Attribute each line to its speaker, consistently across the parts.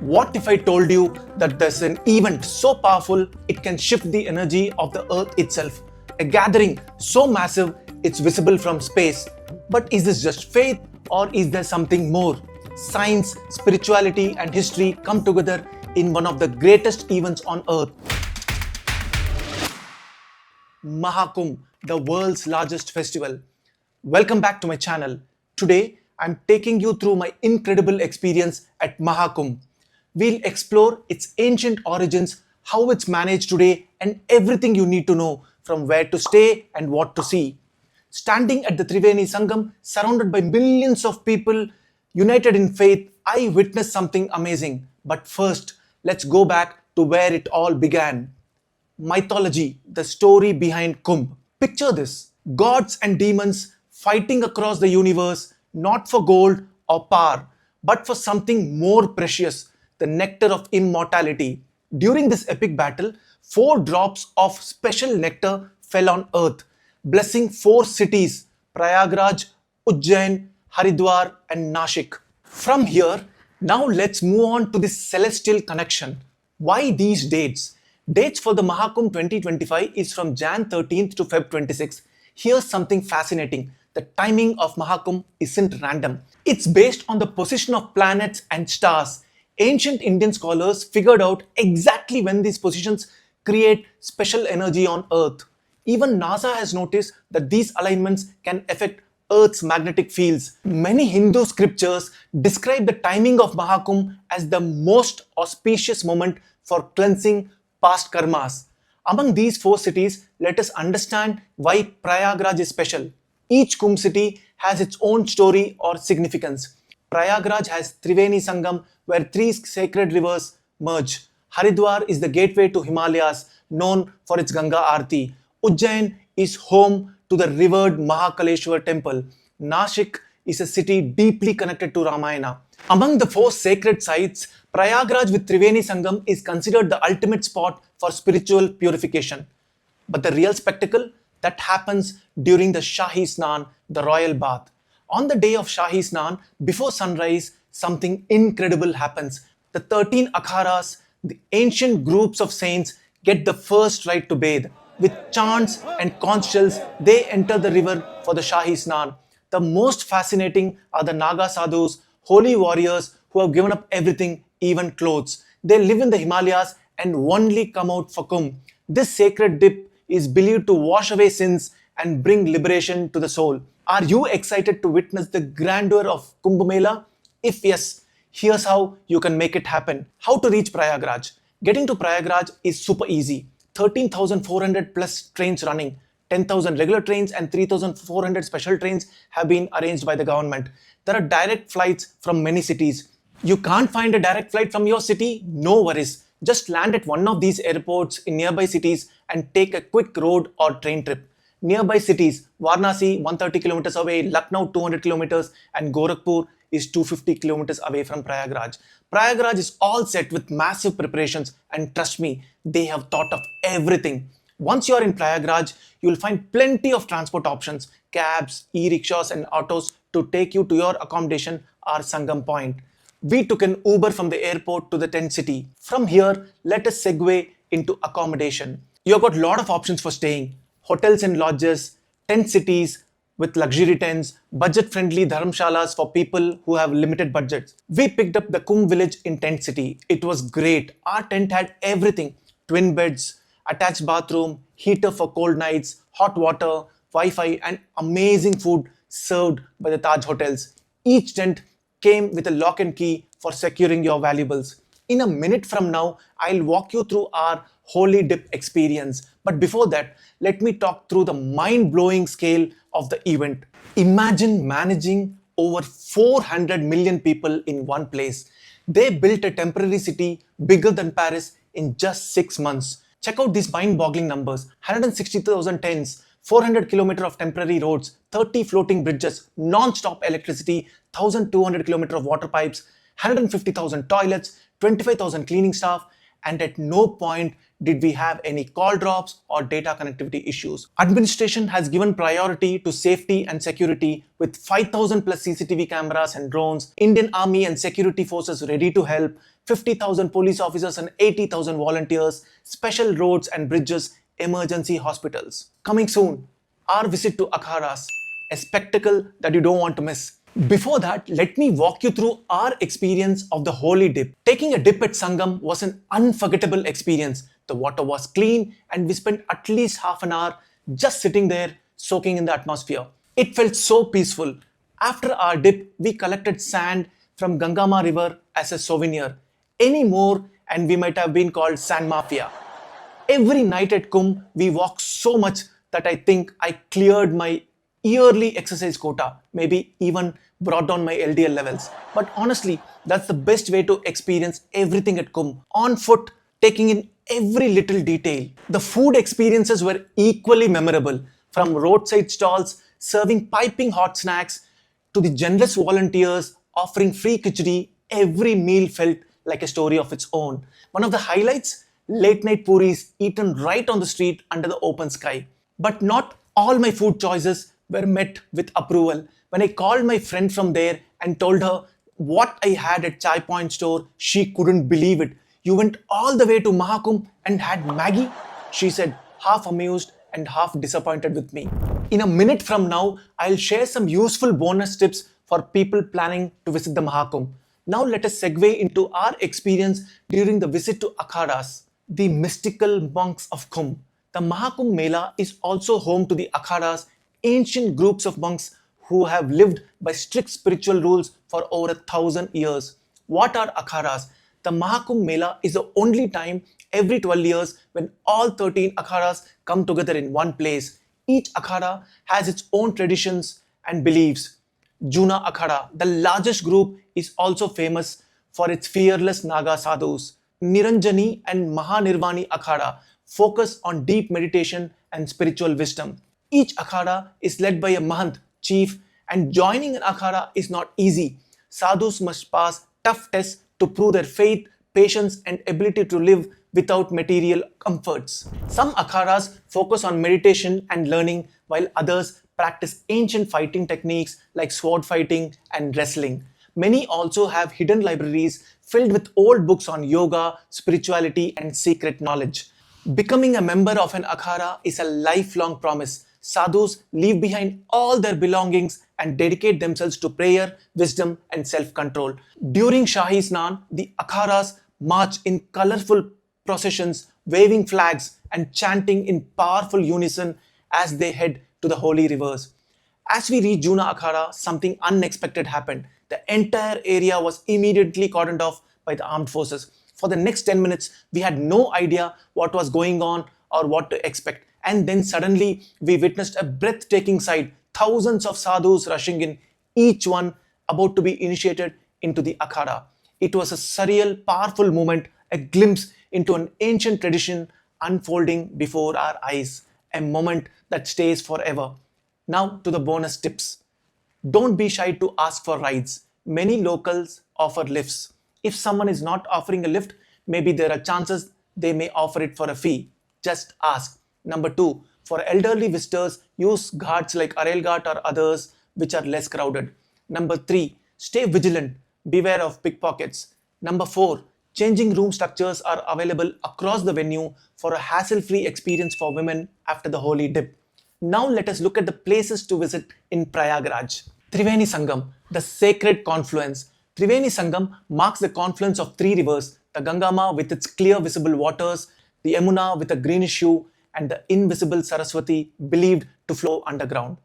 Speaker 1: What if I told you that there's an event so powerful it can shift the energy of the earth itself? A gathering so massive it's visible from space. But is this just faith or is there something more? Science, spirituality, and history come together in one of the greatest events on earth. Maha Kumbh, the world's largest festival. Welcome back to my channel. Today, I'm taking you through my incredible experience at Maha Kumbh. We'll explore its ancient origins, how it's managed today, and everything you need to know from where to stay and what to see. Standing at the Triveni Sangam, surrounded by millions of people united in faith, I witnessed something amazing. But first, let's go back to where it all began. Mythology, the story behind Kumbh. Picture this: gods and demons fighting across the universe, not for gold or power, but for something more precious, the nectar of immortality. During this epic battle, 4 drops of special nectar fell on earth, blessing 4 cities: Prayagraj, Ujjain, Haridwar, and Nashik. From here, now let's move on to this celestial connection. Why these dates? Dates for the Maha Kumbh 2025 is from Jan 13th to Feb 26th. Here's something fascinating. The timing of Maha Kumbh isn't random. It's based on the position of planets and stars. Ancient Indian scholars figured out exactly when these positions create special energy on Earth. Even NASA has noticed that these alignments can affect Earth's magnetic fields. Many Hindu scriptures describe the timing of Maha Kumbh as the most auspicious moment for cleansing past karmas. Among these 4 cities, let us understand why Prayagraj is special. Each Kumbh city has its own story or significance. Prayagraj has Triveni Sangam, where 3 sacred rivers merge. Haridwar is the gateway to Himalayas, known for its Ganga Aarti. Ujjain is home to the revered Mahakaleshwar temple. Nashik is a city deeply connected to Ramayana. Among the 4 sacred sites, Prayagraj with Triveni Sangam is considered the ultimate spot for spiritual purification. But the real spectacle that happens during the Shahi Snan, the royal bath. On the day of Shahi Snan, before sunrise, something incredible happens. The 13 Akharas, the ancient groups of saints, get the first right to bathe. With chants and conch shells, they enter the river for the Shahi Snan. The most fascinating are the Naga sadhus, holy warriors who have given up everything, even clothes. They live in the Himalayas and only come out for Kumbh. This sacred dip is believed to wash away sins and bring liberation to the soul. Are you excited to witness the grandeur of Kumbh Mela? If yes, here's how you can make it happen. How to reach Prayagraj? Getting to Prayagraj is super easy. 13,400 plus trains running. 10,000 regular trains and 3,400 special trains have been arranged by the government. There are direct flights from many cities. You can't find a direct flight from your city? No worries. Just land at one of these airports in nearby cities and take a quick road or train trip. Nearby cities: Varanasi 130 kilometers away, Lucknow 200 kilometers, and Gorakhpur is 250 kilometers away from Prayagraj. Prayagraj is all set with massive preparations, and trust me, they have thought of everything. Once you are in Prayagraj, you will find plenty of transport options: cabs, e-rickshaws, and autos to take you to your accommodation or Sangam point. We took an Uber from the airport to the tent city. From here, let us segue into accommodation. You have got a lot of options for staying: hotels and lodges, tent cities with luxury tents, budget-friendly dharamshalas for people who have limited budgets. We picked up the Kumbh village in Tent City. It was great. Our tent had everything: twin beds, attached bathroom, heater for cold nights, hot water, Wi-Fi, and amazing food served by the Taj hotels. Each tent came with a lock and key for securing your valuables. In a minute from now, I'll walk you through our holy dip experience. But before that, let me talk through the mind-blowing scale of the event. Imagine managing over 400 million people in one place. They built a temporary city bigger than Paris in just 6 months. Check out these mind-boggling numbers: 160,000 tents, 400 kilometers of temporary roads, 30 floating bridges, non-stop electricity, 1,200 kilometers of water pipes, 150,000 toilets, 25,000 cleaning staff, and at no point did we have any call drops or data connectivity issues. Administration has given priority to safety and security with 5,000 plus CCTV cameras and drones, Indian Army and security forces ready to help, 50,000 police officers and 80,000 volunteers, special roads and bridges, emergency hospitals. Coming soon, our visit to Akharas, a spectacle that you don't want to miss. Before that, let me walk you through our experience of the holy dip. Taking a dip at Sangam was an unforgettable experience. The water was clean and we spent at least half an hour just sitting there soaking in the atmosphere. It felt so peaceful. After our dip, we collected sand from Gangama river as a souvenir. Any more and we might have been called sand mafia. Every night at Kumbh, we walked so much that I think I cleared my yearly exercise quota, maybe even brought down my LDL levels. But honestly, that's the best way to experience everything at Kumbh. On foot, taking in every little detail. The food experiences were equally memorable. From roadside stalls serving piping hot snacks to the generous volunteers offering free khichdi, every meal felt like a story of its own. One of the highlights, late night puris eaten right on the street under the open sky. But not all my food choices were met with approval. When I called my friend from there and told her what I had at Chai Point store, she couldn't believe it. You went all the way to Maha Kumbh and had Maggie? She said, half amused and half disappointed with me. In a minute from now, I'll share some useful bonus tips for people planning to visit the Maha Kumbh. Now let us segue into our experience during the visit to Akharas, the mystical monks of Kumbh. The Maha Kumbh Mela is also home to the Akharas, ancient groups of monks who have lived by strict spiritual rules for over 1,000 years. What are Akharas? The Maha Kumbh Mela is the only time every 12 years when all 13 Akharas come together in one place. Each Akhara has its own traditions and beliefs. Juna Akhara, the largest group, is also famous for its fearless Naga sadhus. Niranjani and Mahanirvani Akhara focus on deep meditation and spiritual wisdom. Each Akhara is led by a Mahant, chief, and joining an Akhara is not easy. Sadhus must pass tough tests to prove their faith, patience, and ability to live without material comforts. Some Akharas focus on meditation and learning, while others practice ancient fighting techniques like sword fighting and wrestling. Many also have hidden libraries filled with old books on yoga, spirituality, and secret knowledge. Becoming a member of an Akhara is a lifelong promise. Sadhus leave behind all their belongings and dedicate themselves to prayer, wisdom, and self-control. During Shahi Snan, the Akharas march in colorful processions, waving flags and chanting in powerful unison as they head to the holy rivers. As we reached Juna Akhara, something unexpected happened. The entire area was immediately cordoned off by the armed forces. For the next 10 minutes, we had no idea what was going on or what to expect. And then suddenly, we witnessed a breathtaking sight. Thousands of sadhus rushing in, each one about to be initiated into the Akhara. It was a surreal, powerful moment, a glimpse into an ancient tradition unfolding before our eyes. A moment that stays forever. Now to the bonus tips. Don't be shy to ask for rides. Many locals offer lifts. If someone is not offering a lift, maybe there are chances they may offer it for a fee. Just ask. Number 2, for elderly visitors, use ghats like Arel Ghat or others which are less crowded. Number 3, stay vigilant. Beware of pickpockets. Number 4, changing room structures are available across the venue for a hassle-free experience for women after the holy dip. Now let us look at the places to visit in Prayagraj. Triveni Sangam, the sacred confluence. Triveni Sangam marks the confluence of 3 rivers, the Gangama with its clear visible waters, the Yamuna with a greenish hue, and the invisible Saraswati believed to flow underground.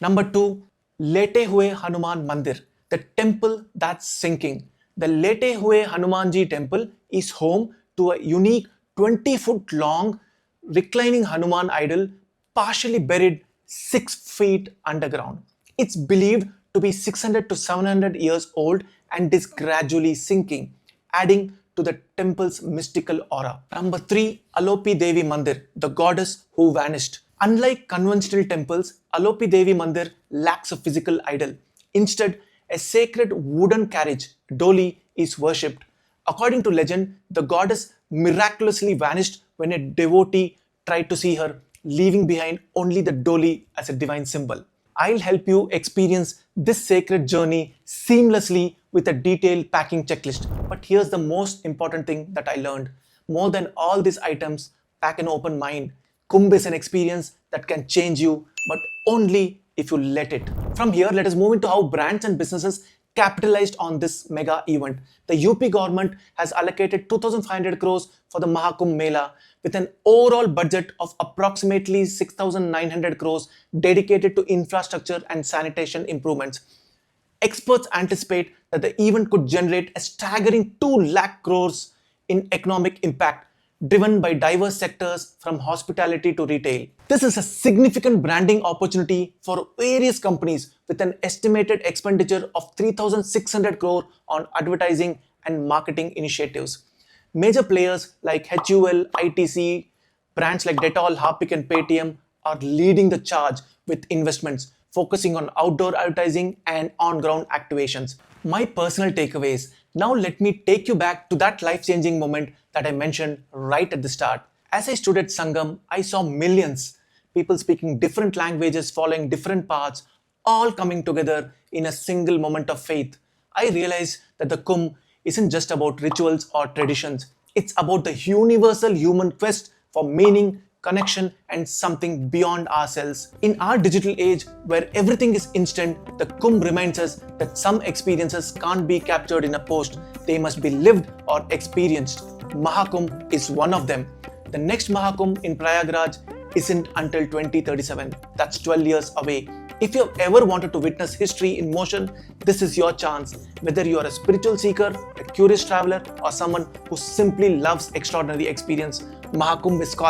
Speaker 1: Number 2, Lete Hue Hanuman Mandir, the temple that's sinking. The Lete Hue Hanumanji temple is home to a unique 20-foot long reclining Hanuman idol partially buried 6 feet underground. It's believed to be 600 to 700 years old and is gradually sinking, adding to the temple's mystical aura. Number 3, Alopi Devi Mandir, the goddess who vanished. Unlike conventional temples, Alopi Devi Mandir lacks a physical idol. Instead, a sacred wooden carriage, Doli, is worshipped. According to legend, the goddess miraculously vanished when a devotee tried to see her, leaving behind only the doli as a divine symbol. I'll help you experience this sacred journey seamlessly with a detailed packing checklist. But here's the most important thing that I learned. More than all these items, pack an open mind. Kumbh is an experience that can change you, but only if you let it. From here, let us move into how brands and businesses capitalized on this mega event. The UP government has allocated 2,500 crores for the Maha Kumbh Mela with an overall budget of approximately 6,900 crores dedicated to infrastructure and sanitation improvements. Experts anticipate that the event could generate a staggering 2 lakh crores in economic impact, driven by diverse sectors from hospitality to retail. This is a significant branding opportunity for various companies with an estimated expenditure of 3,600 crore on advertising and marketing initiatives. Major players like HUL, ITC, brands like Dettol, Harpic and Paytm are leading the charge with investments focusing on outdoor advertising and on-ground activations. My personal takeaways. Now let me take you back to that life-changing moment that I mentioned right at the start. As I stood at Sangam, I saw millions, people speaking different languages, following different paths, all coming together in a single moment of faith. I realized that the Kumbh isn't just about rituals or traditions. It's about the universal human quest for meaning, connection, and something beyond ourselves. In our digital age, where everything is instant, the Kumbh reminds us that some experiences can't be captured in a post. They must be lived or experienced. Maha Kumbh is one of them. The next Maha Kumbh in Prayagraj isn't until 2037. That's 12 years away. If you've ever wanted to witness history in motion, this is your chance. Whether you are a spiritual seeker, a curious traveler, or someone who simply loves extraordinary experience, Maha Kumbh is calling.